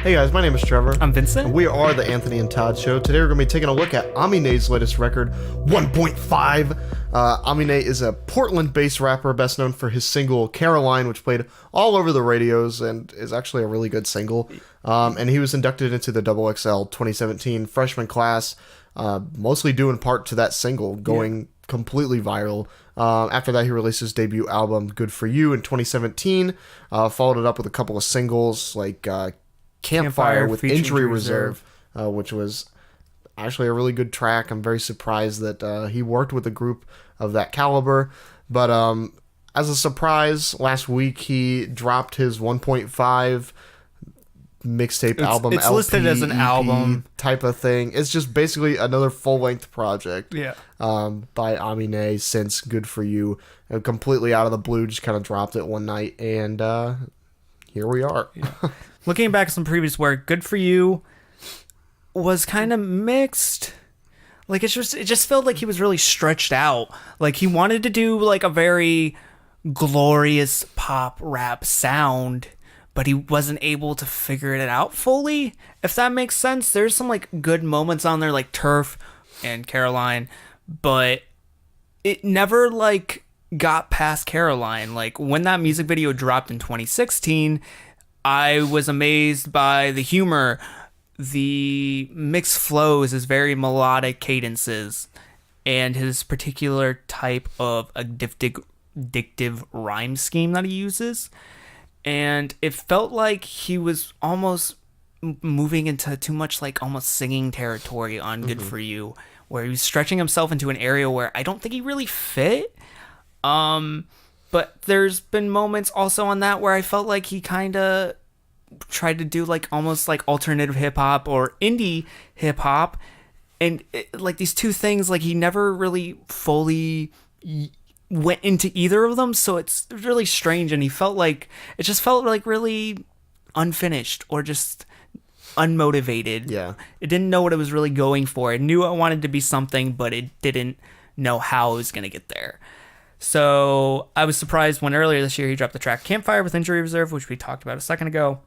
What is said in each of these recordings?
Hey guys, my name is Trevor. I'm Vincent. And we are the Anthony and Todd Show. Today we're going to be taking a look at Aminé's latest record, 1.5. Aminé is a Portland-based rapper best known for his single Caroline, which played all over the radios and is actually a really good single. And he was inducted into the XXL 2017 freshman class, mostly due in part to that single going completely viral. After that, he released his debut album, Good For You, in 2017, followed it up with a couple of singles like Campfire with Injury Reserve, which was actually a really good track. I'm very surprised that he worked with a group of that caliber. But as a surprise, last week he dropped his 1.5 mixtape album. It's LP, listed as an EP album type of thing. It's just basically another full-length project by Aminé since Good For You. Completely out of the blue, just kind of dropped it one night, and here we are. Looking back at some previous work, Good For You was kind of mixed. Like, it just felt like he was really stretched out. Like, he wanted to do like a very glorious pop rap sound, but he wasn't able to figure it out fully, if that makes sense. There's some like good moments on there, like Turf and Caroline, but it never like got past Caroline. Like, when that music video dropped in 2016, I was amazed by the humor, the mixed flows, his very melodic cadences, and his particular type of addictive rhyme scheme that he uses. And it felt like he was almost moving into too much like almost singing territory on Good For You, where he was stretching himself into an area where I don't think he really fit. But there's been moments also on that where I felt like he kind of tried to do like almost like alternative hip hop or indie hip hop, and like these two things, like he never really fully went into either of them. So it's really strange, and it just felt like really unfinished or just unmotivated. Yeah, it didn't know what it was really going for. It knew it wanted to be something, but it didn't know how it was going to get there. So I was surprised when earlier this year he dropped the track Campfire with Injury Reserve, which we talked about a second ago,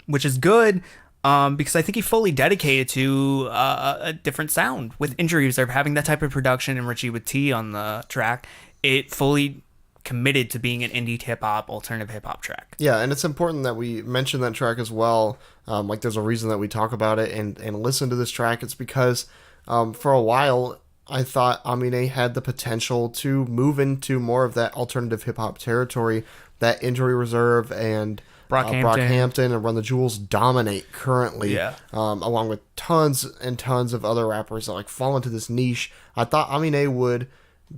which is good because I think he fully dedicated to a different sound with Injury Reserve, having that type of production and Richie with T on the track. It fully committed to being an indie hip-hop, alternative hip-hop track. Yeah, and it's important that we mention that track as well. Like, there's a reason that we talk about it and listen to this track. It's because for a while I thought Aminé had the potential to move into more of that alternative hip-hop territory that Injury Reserve and Brockhampton and Run the Jewels dominate currently, along with tons and tons of other rappers that like fall into this niche. I thought Aminé would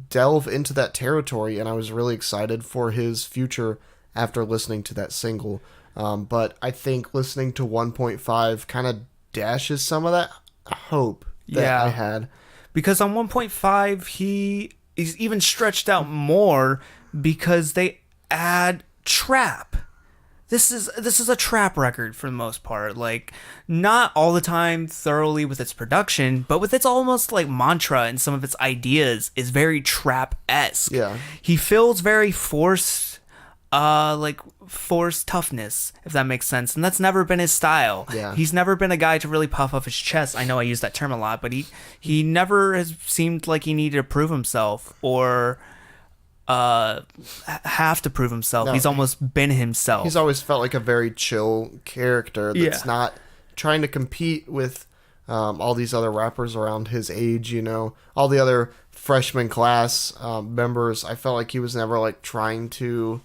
delve into that territory, and I was really excited for his future after listening to that single. But I think listening to 1.5 kind of dashes some of that hope that I had. Because on 1.5, he's even stretched out more because they add trap. This is a trap record for the most part. Like, not all the time thoroughly with its production, but with its almost like mantra and some of its ideas is very trap-esque. Yeah. He feels very forced toughness, if that makes sense, and that's never been his style. He's never been a guy to really puff up his chest. I know I use that term a lot, but he never has seemed like he needed to prove himself or have to prove himself. He's almost been himself. He's always felt like a very chill character that's not trying to compete with all these other rappers around his age, all the other freshman class members. I felt like he was never like trying to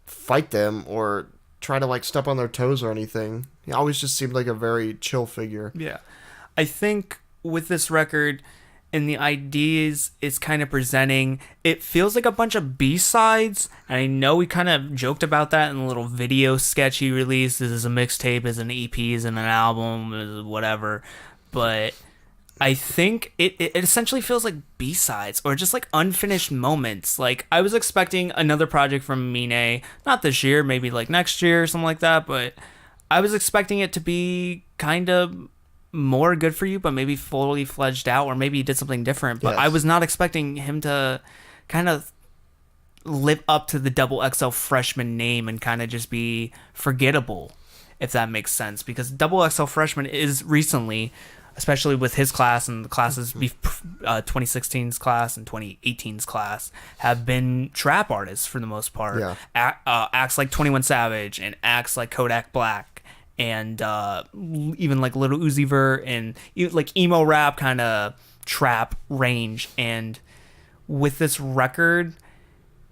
fight them or try to like step on their toes or anything. He always just seemed like a very chill figure. Yeah. I think with this record and the ideas it's kind of presenting, it feels like a bunch of B-sides. And I know we kind of joked about that in the little video sketch he released. This is a mixtape, is an EP, is an album, is whatever. But I think it essentially feels like B-sides or just like unfinished moments. Like, I was expecting another project from Aminé, not this year, maybe like next year or something like that, but I was expecting it to be kind of more Good For You, but maybe fully fledged out, or maybe he did something different. But I was not expecting him to kind of live up to the Double XL freshman name and kind of just be forgettable, if that makes sense. Because Double XL freshman is recently, especially with his class and the classes, 2016's class and 2018's class, have been trap artists for the most part. Yeah. Acts like 21 Savage and acts like Kodak Black and even like Little Uzi Vert and like emo rap kind of trap range. And with this record,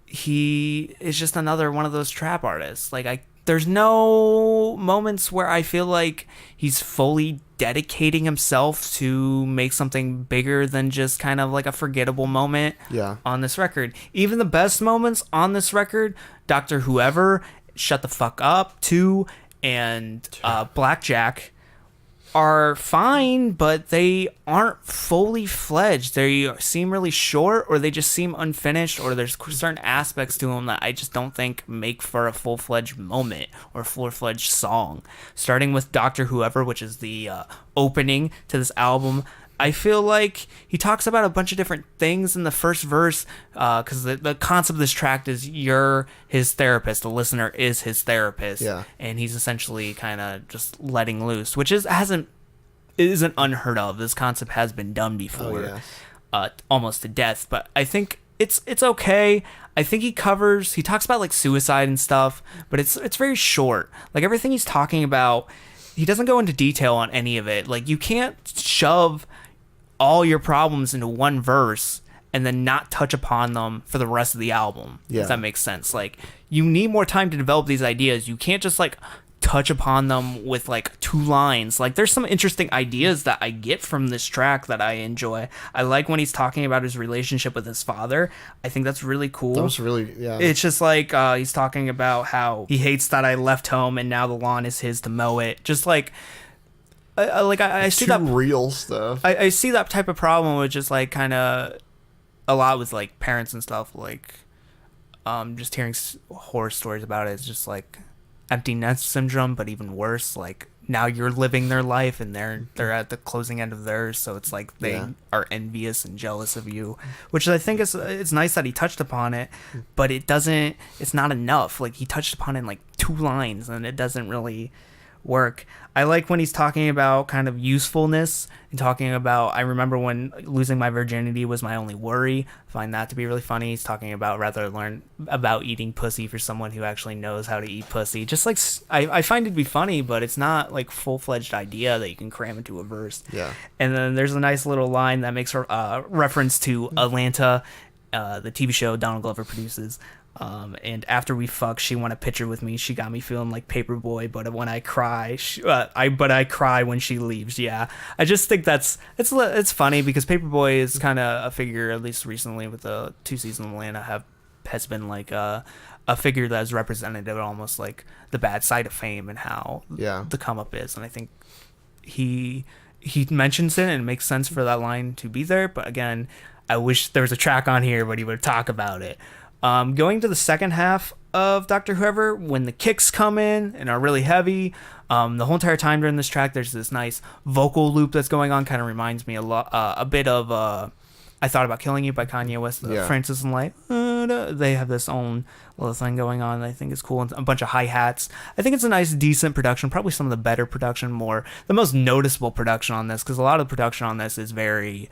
he is just another one of those trap artists. Like there's no moments where I feel like he's fully dedicating himself to make something bigger than just kind of like a forgettable moment on this record. Even the best moments on this record, Dr. Whoever, Shut the Fuck Up 2, and Blackjack, are fine, but they aren't fully fledged. They seem really short, or they just seem unfinished, or there's certain aspects to them that I just don't think make for a full-fledged moment or a full-fledged song. Starting with Dr. Whoever, which is the opening to this album, I feel like he talks about a bunch of different things in the first verse, because the concept of this track is you're his therapist, the listener is his therapist, and he's essentially kind of just letting loose, which isn't unheard of. This concept has been done before, almost to death, but I think it's okay. I think he talks about like suicide and stuff, but it's very short. Like everything he's talking about, he doesn't go into detail on any of it. Like you can't shove all your problems into one verse and then not touch upon them for the rest of the album. If that makes sense. Like you need more time to develop these ideas. You can't just like touch upon them with like 2 lines. Like there's some interesting ideas that I get from this track that I enjoy. I like when he's talking about his relationship with his father. I think that's really cool. That was really, It's just like he's talking about how he hates that I left home and now the lawn is his to mow it. Just like I see that real stuff. I see that type of problem with just like kind of a lot with like parents and stuff. Like just hearing horror stories about it. It's just like empty nest syndrome, but even worse. Like now you're living their life and they're at the closing end of theirs, so it's like they are envious and jealous of you, which I think it's nice that he touched upon it, but it's not enough. Like he touched upon it in like 2 lines and it doesn't really work. I like when he's talking about kind of usefulness and talking about, I remember when losing my virginity was my only worry. I find that to be really funny. He's talking about rather learn about eating pussy for someone who actually knows how to eat pussy. Just like I find it to be funny, but it's not like full-fledged idea that you can cram into a verse. And then there's a nice little line that makes a reference to Atlanta, the TV show Donald Glover produces. And after we fuck, she want a picture with me. She got me feeling like Paperboy, but when I cry, I cry when she leaves. Yeah, I just think it's funny because Paperboy is kind of a figure, at least recently with the 2 seasons of Atlanta, has been like a figure that is representative, almost like the bad side of fame and how the come up is. And I think he mentions it, and it makes sense for that line to be there. But again, I wish there was a track on here, but he would talk about it. Going to the second half of Dr. Whoever, when the kicks come in and are really heavy, the whole entire time during this track, there's this nice vocal loop that's going on. Kind of reminds me a bit of I Thought About Killing You by Kanye West, Francis and Light. They have this own little thing going on that I think is cool, and a bunch of hi-hats. I think it's a nice, decent production, probably some of the better production, the most noticeable production on this, because a lot of the production on this is very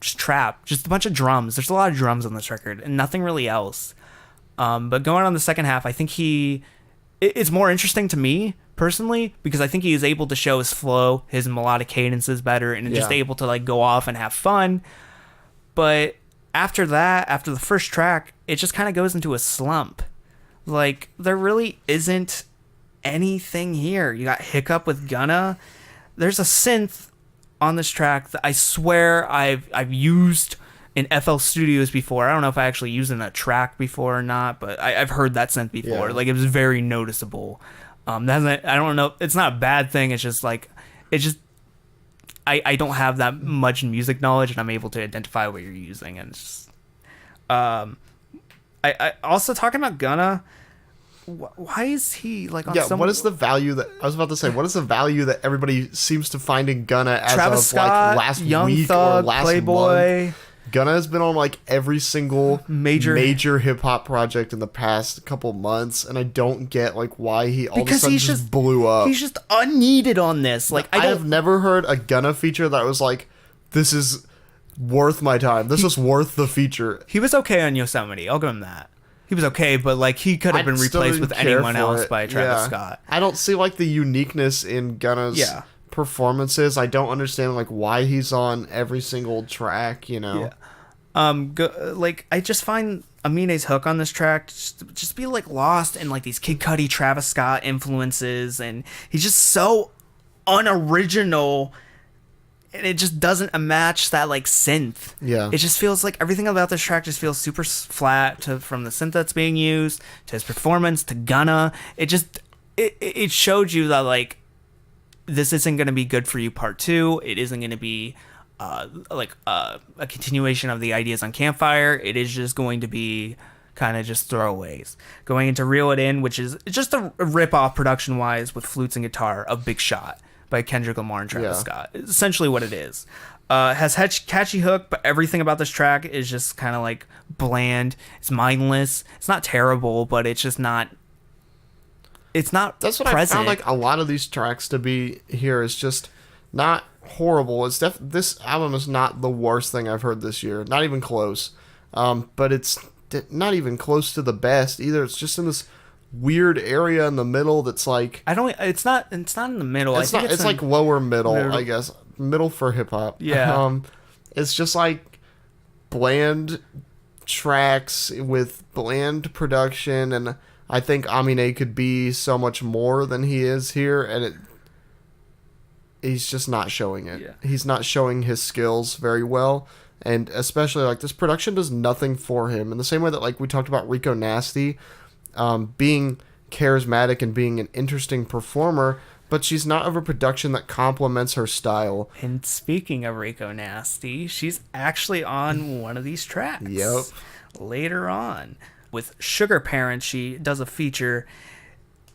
just trap, just a bunch of drums. There's a lot of drums on this record and nothing really else. But going on the second half, I think it's more interesting to me personally, because I think he is able to show his flow, his melodic cadences better, and just able to like go off and have fun. But after that, after the first track, it just kind of goes into a slump. Like there really isn't anything here. You got Hiccup with Gunna. There's a synth on this track that I swear I've used in FL Studios before. I don't know if I actually used in a track before or not, but I've heard that synth before. Like it was very noticeable. I don't know. It's not a bad thing. It's just like I don't have that much music knowledge, and I'm able to identify what you're using. And it's just, I also talking about Gunna. Why is he like on what is the value that I was about to say? What is the value that everybody seems to find in Gunna as Travis of Scott, like last Young week Thug, or last Playboy, month? Gunna has been on like every single Major hip hop project in the past couple months, and I don't get like why he all of a Because sudden he's just blew up. He's just unneeded on this. Like I have never heard a Gunna feature that was like, this is worth my time. This is worth the feature. He was okay on Yosemite. I'll give him that. He was okay, but like he could have been still replaced didn't with care anyone for else it. by Travis Scott. I don't see like the uniqueness in Gunna's performances. I don't understand like why he's on every single track, you know. Like I just find Aminé's hook on this track just be like lost in like these Kid Cudi, Travis Scott influences, and he's just so unoriginal. And it just doesn't match that like synth. Yeah. It just feels like everything about this track just feels super flat from the synth that's being used to his performance to Gunna. It showed you that like this isn't going to be good for you part 2. It isn't going to be a continuation of the ideas on Campfire. It is just going to be kind of just throwaways. Going into Reel It In, which is just a rip-off production-wise with flutes and guitar of Big Shot by Kendrick Lamar and Travis Scott. It's essentially what it is. Has catchy hook, but everything about this track is just kind of like bland. It's mindless. It's not terrible, but it's just not. It's not. That's what present. I found like a lot of these tracks to be here is just not horrible. It's this album is not the worst thing I've heard this year. Not even close. But it's not even close to the best either. It's just in this weird area in the middle that's like it's not in the middle. It's like lower middle, I guess. Middle for hip hop. Yeah. It's just like bland tracks with bland production, and I think Aminé could be so much more than he is here, and he's just not showing it. Yeah. He's not showing his skills very well. And especially like this production does nothing for him in the same way that like we talked about Rico Nasty being charismatic and being an interesting performer, but she's not of a production that complements her style. And speaking of Rico Nasty, she's actually on one of these tracks. Yep. Later on. With Sugar Parents, she does a feature.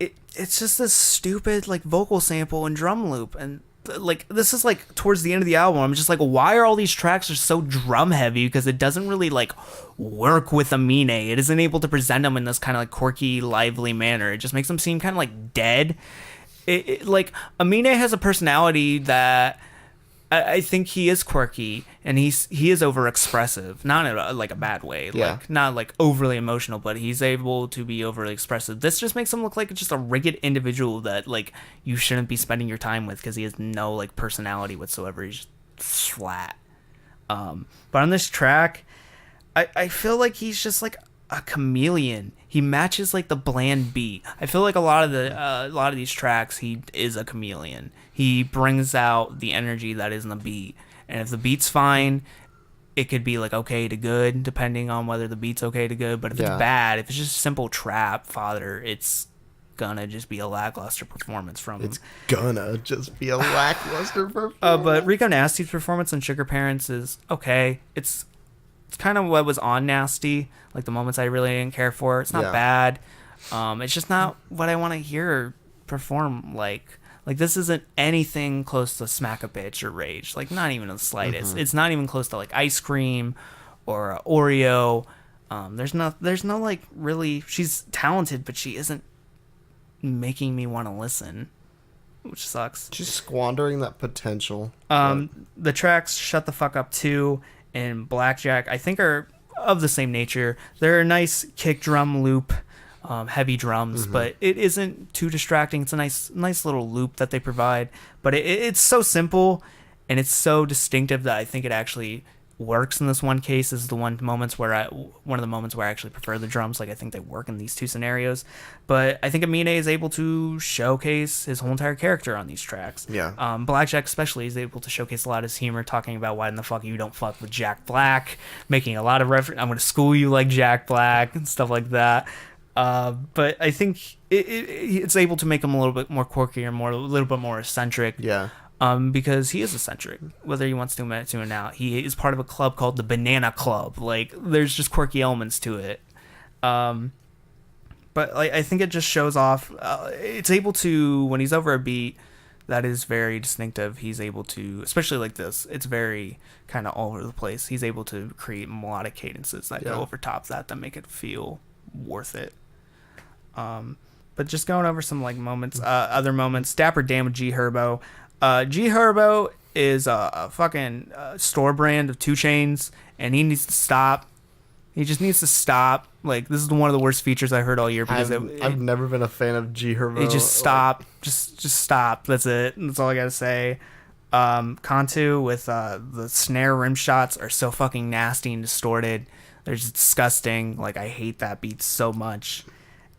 It's just this stupid like vocal sample and drum loop, and like this is like towards the end of the album. I'm just like, why are all these tracks are so drum heavy? Because it doesn't really like work with Aminé. It isn't able to present them in this kind of like quirky, lively manner. It just makes them seem kind of like dead. Like Aminé has a personality that I think he is quirky, and he is overexpressive, not in a bad way, like not like overly emotional, but he's able to be overly expressive. This just makes him look like just a rigid individual that like you shouldn't be spending your time with because he has no like personality whatsoever. He's just flat. But on this track, I feel like he's just like a chameleon. He matches like the bland beat. I feel like a lot of these tracks, he is a chameleon. He brings out the energy that is in the beat, and if the beat's fine, it could be like okay to good, depending on whether the beat's okay to good. But if it's bad, if it's just simple trap fodder, it's gonna just be a lackluster performance from him. It's gonna just be a lackluster performance. But Rico Nasty's performance on Sugar Parents is okay. It's kind of what was on Nasty, like the moments I really didn't care for. It's not bad. It's just not what I want to hear perform like. Like, this isn't anything close to Smack a Bitch or Rage. Like, not even the slightest. Mm-hmm. It's not even close to, like, Ice Cream or Oreo. There's no, like, really... She's talented, but she isn't making me want to listen, which sucks. She's squandering that potential. The tracks Shut the Fuck Up 2 and Blackjack, I think, are of the same nature. They're a nice kick drum loop. Heavy drums, but it isn't too distracting. It's a nice little loop that they provide, but it's so simple and it's so distinctive that I think it actually works in this one case. This is one of the moments where I actually prefer the drums. Like, I think they work in these two scenarios, but I think Aminé is able to showcase his whole entire character on these tracks. Yeah. Blackjack especially is able to showcase a lot of his humor, talking about why in the fuck you don't fuck with Jack Black, making a lot of reference. I'm going to school you like Jack Black and stuff like that. But I think it's able to make him a little bit more quirky or a little bit more eccentric. Yeah. Because he is eccentric, whether he wants to admit it to or not. He is part of a club called the Banana Club. Like, there's just quirky elements to it. But I think it just shows off. It's able to, when he's over a beat, That is very distinctive. He's able to, especially like this, it's very kind of all over the place. He's able to create melodic cadences that go over top that make it feel worth it. But just going over some like moments, other moments. Dapper Dan with G Herbo. G Herbo is a fucking store brand of 2 Chainz, and he needs to stop. He just needs to stop. Like, this is one of the worst features I heard all year because I've never been a fan of G Herbo. He just stop. Just stop. That's it. That's all I gotta say. Kantu with the snare rim shots are so fucking nasty and distorted. They're just disgusting. Like, I hate that beat so much.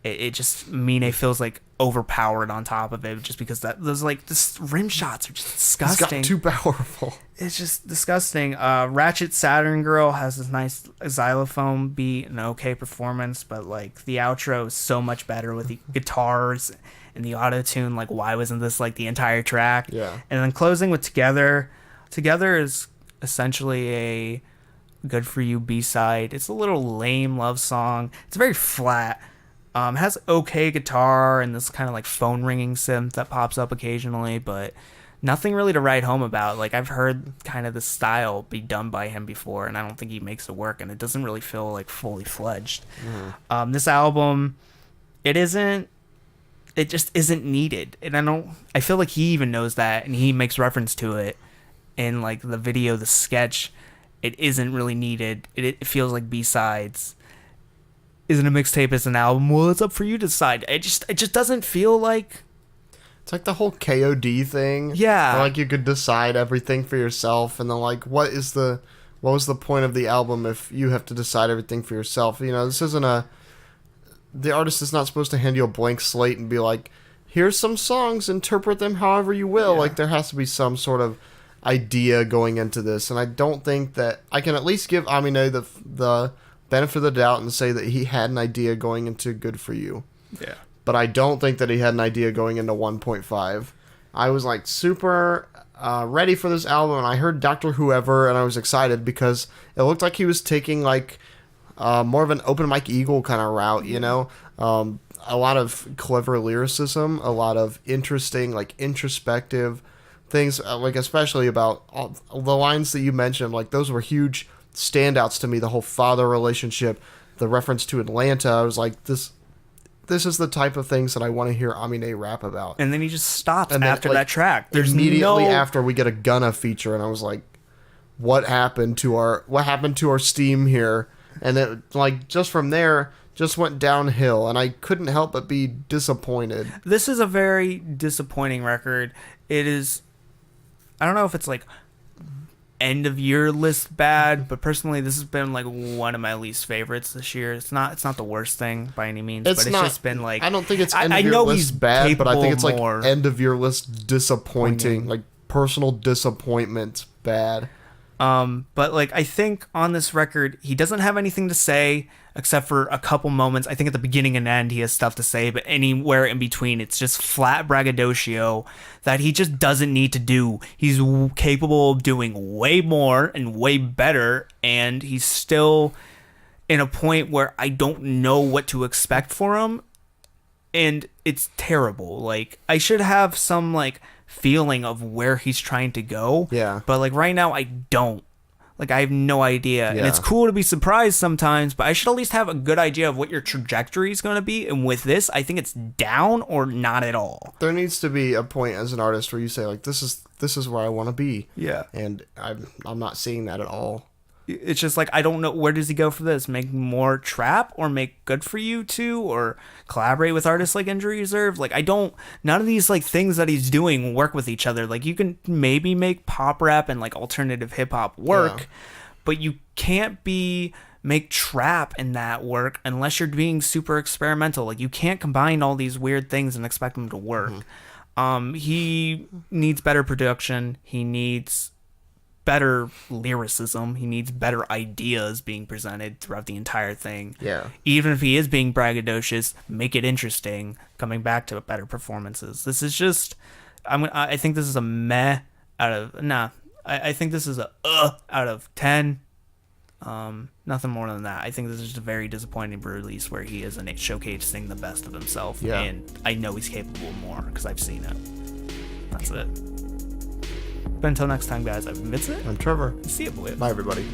It just, Aminé feels like overpowered on top of it just because those like the rim shots are just disgusting. It's got too powerful. It's just disgusting. Ratchet Saturn Girl has this nice xylophone beat, an okay performance, but like the outro is so much better with the guitars and the auto tune. Like, why wasn't this like the entire track? Yeah. And then closing with Together. Together is essentially a Good For You B-side. It's a little lame love song. It's very flat. It has okay guitar and this kind of like phone ringing synth that pops up occasionally, but nothing really to write home about. Like, I've heard kind of the style be done by him before, and I don't think he makes it work, and it doesn't really feel like fully fledged. This album, it just isn't needed, and I feel like he even knows that, and he makes reference to it in like the video, the sketch. It isn't really needed. It feels like B-sides. Is it a mixtape? Is it an album? Well, it's up for you to decide. It just doesn't feel like. It's like the whole KOD thing. Yeah. Where, like, you could decide everything for yourself, and then like, what was the point of the album if you have to decide everything for yourself? You know, this isn't the artist is not supposed to hand you a blank slate and be like, here's some songs, interpret them however you will. Yeah. Like, there has to be some sort of idea going into this, and I don't think that I can at least give Aminé the benefit of the doubt and say that he had an idea going into Good For You. Yeah. But I don't think that he had an idea going into 1.5. I was like super ready for this album, and I heard Dr. Whoever, and I was excited because it looked like he was taking like more of an Open Mike Eagle kind of route, you know? A lot of clever lyricism, a lot of interesting, like introspective things, like especially about all the lines that you mentioned. Like, those were huge standouts to me. The whole father relationship, the reference to Atlanta. I was like, this is the type of things that I want to hear Aminé rap about. And then he just stops after that track. There's immediately after we get a Gunna feature, and I was like, what happened to our steam here? And it, like, just from there just went downhill, and I couldn't help but be disappointed. This is a very disappointing record. It is, I don't know if it's like end of year list bad, but personally this has been like one of my least favorites this year. It's not the worst thing by any means, but it's just been like, I don't think it's end of year list bad, but I think it's like end of year list disappointing, like personal disappointment bad. But like, I think on this record he doesn't have anything to say except for a couple moments. I think at the beginning and end he has stuff to say, but anywhere in between it's just flat braggadocio that he just doesn't need to do. He's capable of doing way more and way better, and he's still in a point where I don't know what to expect for him, and it's terrible. Like, I should have some like feeling of where he's trying to go, but like right now I don't. Like, I have no idea. And it's cool to be surprised sometimes, but I should at least have a good idea of what your trajectory is going to be. And with this, I think it's down or not at all. There needs to be a point as an artist where you say, like, this is where I want to be. Yeah. And I'm not seeing that at all. It's just like, I don't know, where does he go for this? Make more trap, or make Good For You too, or collaborate with artists like Injury Reserve? Like, none of these like things that he's doing work with each other. Like, you can maybe make pop rap and like alternative hip hop work, but you can't make trap and that work unless you're being super experimental. Like, you can't combine all these weird things and expect them to work. He needs better production. He needs better lyricism. He needs better ideas being presented throughout the entire thing. Yeah. Even if he is being braggadocious, make it interesting, coming back to better performances. This is just, I think this is a meh out of, I think this is a out of 10. Nothing more than that. I think this is just a very disappointing release where he isn't showcasing the best of himself. Yeah. And I know he's capable of more because I've seen it. That's it. But until next time, guys, I've been Vincent. I'm Trevor. See you, Blue. Bye, everybody.